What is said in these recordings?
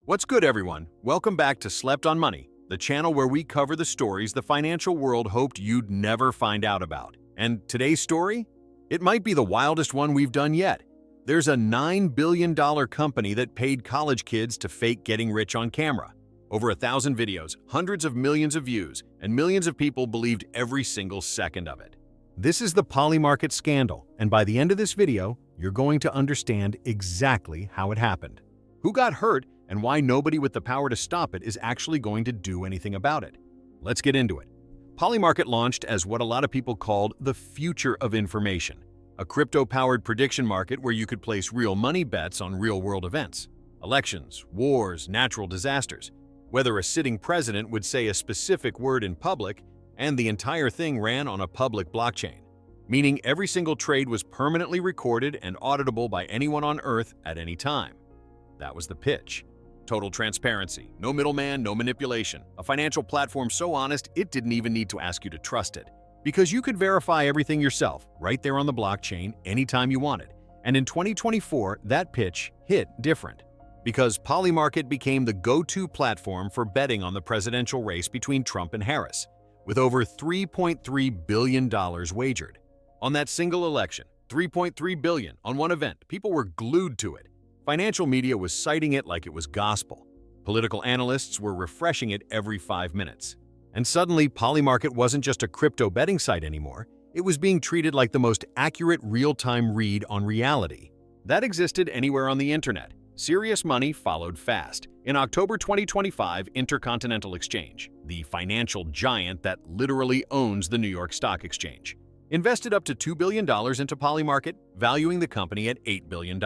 What's good, everyone? Welcome back to Slept on Money, the channel where we cover the stories the financial world hoped you'd never find out about. And today's story? It might be the wildest one we've done yet. There's a $9 billion company that paid college kids to fake getting rich on camera. Over 1,000 videos, hundreds of millions of views, and millions of people believed every single second of it. This is the Polymarket scandal, and by the end of this video, you're going to understand exactly how it happened, who got hurt, and why nobody with the power to stop it is actually going to do anything about it. Let's get into it. Polymarket launched as what a lot of people called the future of information, a crypto-powered prediction market where you could place real money bets on real-world events, elections, wars, natural disasters, whether a sitting president would say a specific word in public, and the entire thing ran on a public blockchain, meaning every single trade was permanently recorded and auditable by anyone on Earth at any time. That was the pitch. Total transparency, no middleman, no manipulation. A financial platform so honest, it didn't even need to ask you to trust it. Because you could verify everything yourself, right there on the blockchain, anytime you wanted. And in 2024, that pitch hit different. Because Polymarket became the go-to platform for betting on the presidential race between Trump and Harris, with over $3.3 billion wagered. On that single election, $3.3 billion on one event, people were glued to it. Financial media was citing it like it was gospel. Political analysts were refreshing it every 5 minutes. And suddenly, Polymarket wasn't just a crypto betting site anymore. It was being treated like the most accurate real-time read on reality. That existed anywhere on the internet. Serious money followed fast. In October 2025, Intercontinental Exchange, the financial giant that literally owns the New York Stock Exchange, invested up to $2 billion into Polymarket, valuing the company at $8 billion.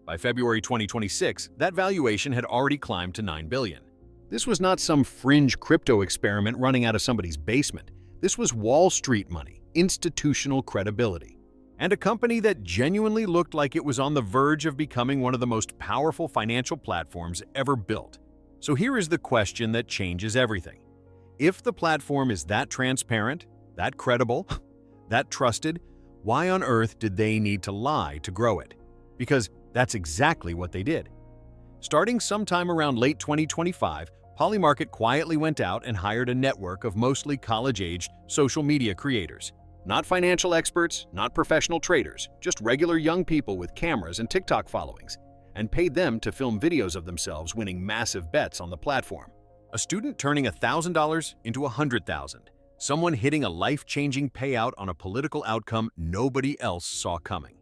By February 2026, that valuation had already climbed to $9 billion. This was not some fringe crypto experiment running out of somebody's basement. This was Wall Street money, institutional credibility, and a company that genuinely looked like it was on the verge of becoming one of the most powerful financial platforms ever built. So here is the question that changes everything. If the platform is that transparent, that credible, that trusted, why on earth did they need to lie to grow it? Because that's exactly what they did. Starting sometime around late 2025, Polymarket quietly went out and hired a network of mostly college-aged social media creators. Not financial experts, not professional traders, just regular young people with cameras and TikTok followings, and paid them to film videos of themselves winning massive bets on the platform. A student turning $1,000 into $100,000. Someone hitting a life-changing payout on a political outcome nobody else saw coming.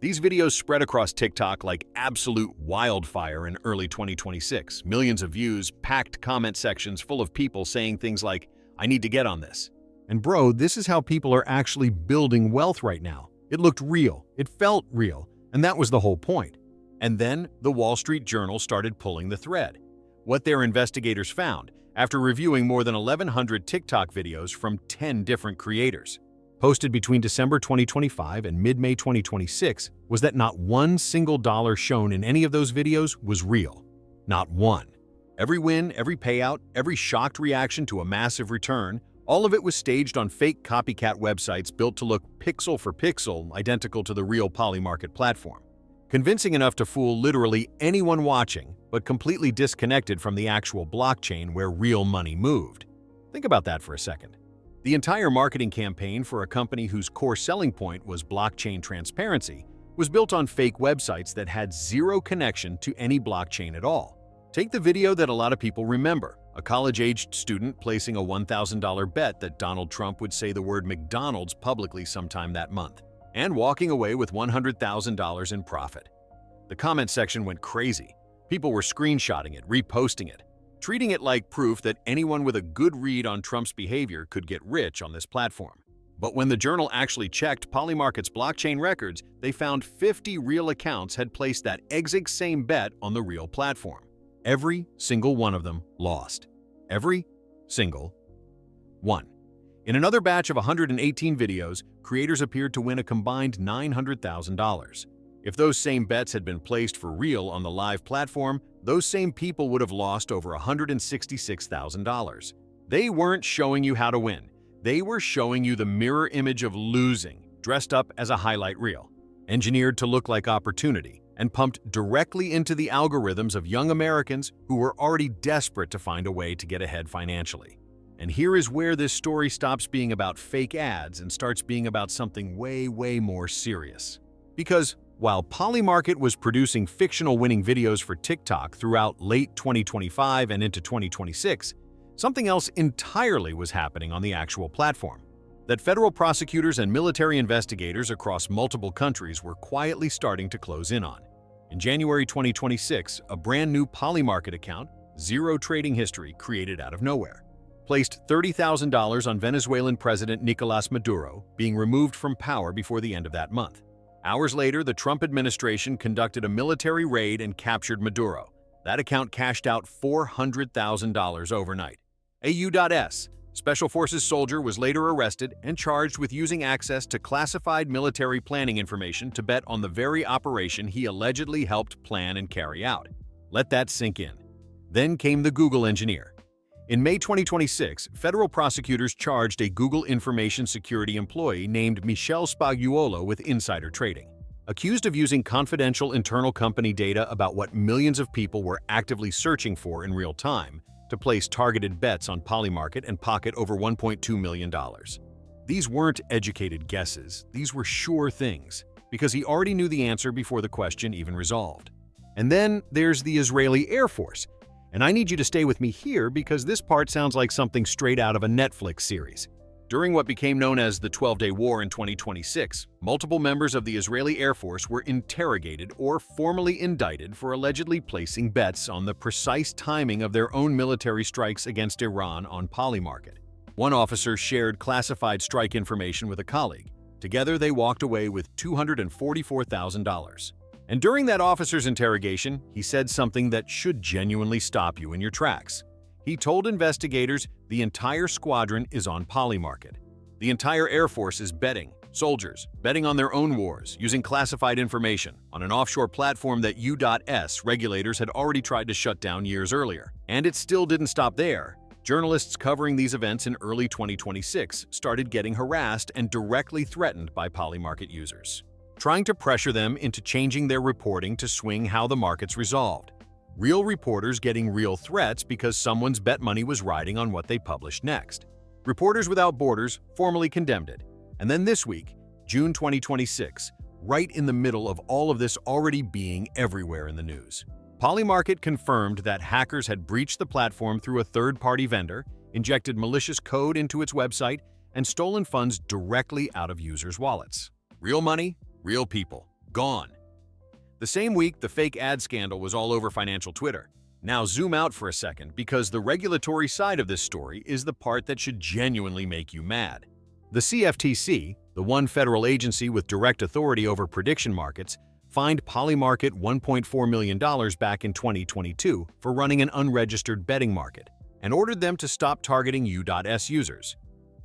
These videos spread across TikTok like absolute wildfire in early 2026. Millions of views, packed comment sections full of people saying things like, "I need to get on this." And bro, this is how people are actually building wealth right now. It looked real, it felt real, and that was the whole point. And then the Wall Street Journal started pulling the thread. What their investigators found, after reviewing more than 1,100 TikTok videos from 10 different creators, posted between December 2025 and mid-May 2026, was that not one single dollar shown in any of those videos was real. Not one. Every win, every payout, every shocked reaction to a massive return, all of it was staged on fake copycat websites built to look pixel for pixel identical to the real Polymarket platform. Convincing enough to fool literally anyone watching, but completely disconnected from the actual blockchain where real money moved. Think about that for a second. The entire marketing campaign for a company whose core selling point was blockchain transparency was built on fake websites that had zero connection to any blockchain at all. Take the video that a lot of people remember, a college-aged student placing a $1,000 bet that Donald Trump would say the word McDonald's publicly sometime that month, and walking away with $100,000 in profit. The comment section went crazy. People were screenshotting it, reposting it, treating it like proof that anyone with a good read on Trump's behavior could get rich on this platform. But when the journal actually checked Polymarket's blockchain records, they found 50 real accounts had placed that exact same bet on the real platform. Every single one of them lost. Every single one. In another batch of 118 videos, creators appeared to win a combined $900,000. If those same bets had been placed for real on the live platform, those same people would have lost over $166,000. They weren't showing you how to win. They were showing you the mirror image of losing, dressed up as a highlight reel, engineered to look like opportunity, and pumped directly into the algorithms of young Americans who were already desperate to find a way to get ahead financially. And here is where this story stops being about fake ads and starts being about something way, way more serious. Because while Polymarket was producing fictional winning videos for TikTok throughout late 2025 and into 2026, something else entirely was happening on the actual platform that federal prosecutors and military investigators across multiple countries were quietly starting to close in on. In January 2026, a brand new Polymarket account, zero trading history, created out of nowhere, placed $30,000 on Venezuelan President Nicolás Maduro being removed from power before the end of that month. Hours later, the Trump administration conducted a military raid and captured Maduro. That account cashed out $400,000 overnight. A U.S. Special Forces soldier was later arrested and charged with using access to classified military planning information to bet on the very operation he allegedly helped plan and carry out. Let that sink in. Then came the Google engineer. In May 2026, federal prosecutors charged a Google information security employee named Michelle Spagnuolo with insider trading. Accused of using confidential internal company data about what millions of people were actively searching for in real time to place targeted bets on Polymarket and pocket over $1.2 million. These weren't educated guesses, these were sure things, because he already knew the answer before the question even resolved. And then there's the Israeli Air Force. And I need you to stay with me here because this part sounds like something straight out of a Netflix series. During what became known as the 12-Day War in 2026, multiple members of the Israeli Air Force were interrogated or formally indicted for allegedly placing bets on the precise timing of their own military strikes against Iran on Polymarket. One officer shared classified strike information with a colleague. Together, they walked away with $244,000. And during that officer's interrogation, he said something that should genuinely stop you in your tracks. He told investigators the entire squadron is on Polymarket. The entire Air Force is betting, soldiers, betting on their own wars, using classified information on an offshore platform that U.S. regulators had already tried to shut down years earlier. And it still didn't stop there. Journalists covering these events in early 2026 started getting harassed and directly threatened by Polymarket users, trying to pressure them into changing their reporting to swing how the markets resolved. Real reporters getting real threats because someone's bet money was riding on what they published next. Reporters Without Borders formally condemned it. And then this week, June 2026, right in the middle of all of this already being everywhere in the news, Polymarket confirmed that hackers had breached the platform through a third-party vendor, injected malicious code into its website, and stolen funds directly out of users' wallets. Real money, real people, gone. The same week, the fake ad scandal was all over financial Twitter. Now zoom out for a second because the regulatory side of this story is the part that should genuinely make you mad. The CFTC, the one federal agency with direct authority over prediction markets, fined Polymarket $1.4 million back in 2022 for running an unregistered betting market and ordered them to stop targeting U.S. users.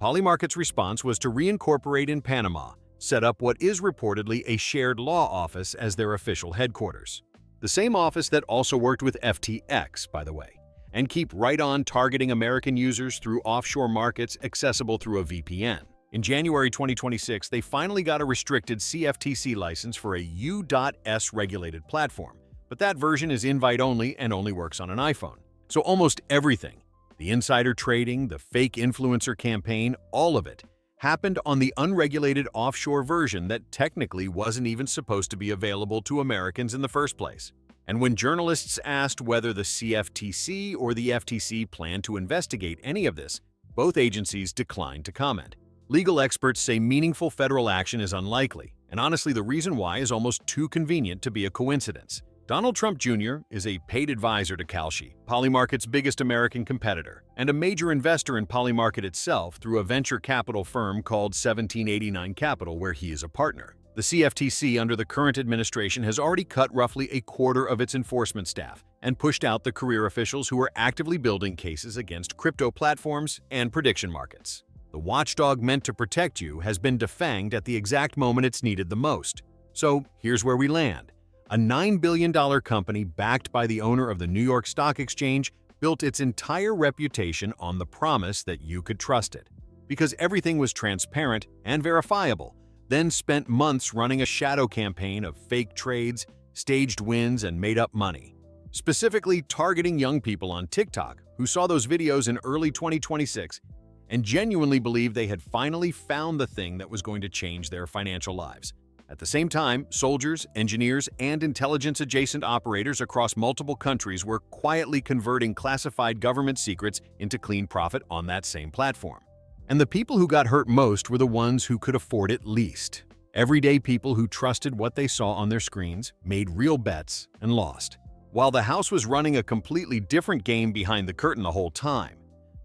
Polymarket's response was to reincorporate in Panama, set up what is reportedly a shared law office as their official headquarters. The same office that also worked with FTX, by the way, and keep right on targeting American users through offshore markets accessible through a VPN. In January 2026, they finally got a restricted CFTC license for a U.S. regulated platform, but that version is invite-only and only works on an iPhone. So almost everything, the insider trading, the fake influencer campaign, all of it, happened on the unregulated offshore version that technically wasn't even supposed to be available to Americans in the first place. And when journalists asked whether the CFTC or the FTC planned to investigate any of this, both agencies declined to comment. Legal experts say meaningful federal action is unlikely, and honestly the reason why is almost too convenient to be a coincidence. Donald Trump Jr. is a paid advisor to Kalshi, Polymarket's biggest American competitor, and a major investor in Polymarket itself through a venture capital firm called 1789 Capital, where he is a partner. The CFTC under the current administration has already cut roughly a quarter of its enforcement staff and pushed out the career officials who are actively building cases against crypto platforms and prediction markets. The watchdog meant to protect you has been defanged at the exact moment it's needed the most. So here's where we land. A $9 billion company backed by the owner of the New York Stock Exchange built its entire reputation on the promise that you could trust it, because everything was transparent and verifiable, then spent months running a shadow campaign of fake trades, staged wins, and made-up money, specifically targeting young people on TikTok who saw those videos in early 2026 and genuinely believed they had finally found the thing that was going to change their financial lives. At the same time, soldiers, engineers, and intelligence-adjacent operators across multiple countries were quietly converting classified government secrets into clean profit on that same platform. And the people who got hurt most were the ones who could afford it least. Everyday people who trusted what they saw on their screens, made real bets, and lost. While the house was running a completely different game behind the curtain the whole time.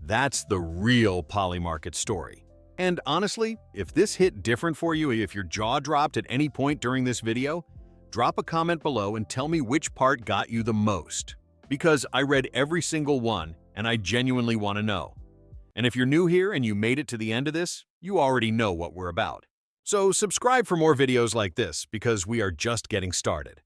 That's the real Polymarket story. And honestly, if this hit different for you, if your jaw dropped at any point during this video, drop a comment below and tell me which part got you the most. Because I read every single one and I genuinely want to know. And if you're new here and you made it to the end of this, you already know what we're about. So subscribe for more videos like this because we are just getting started.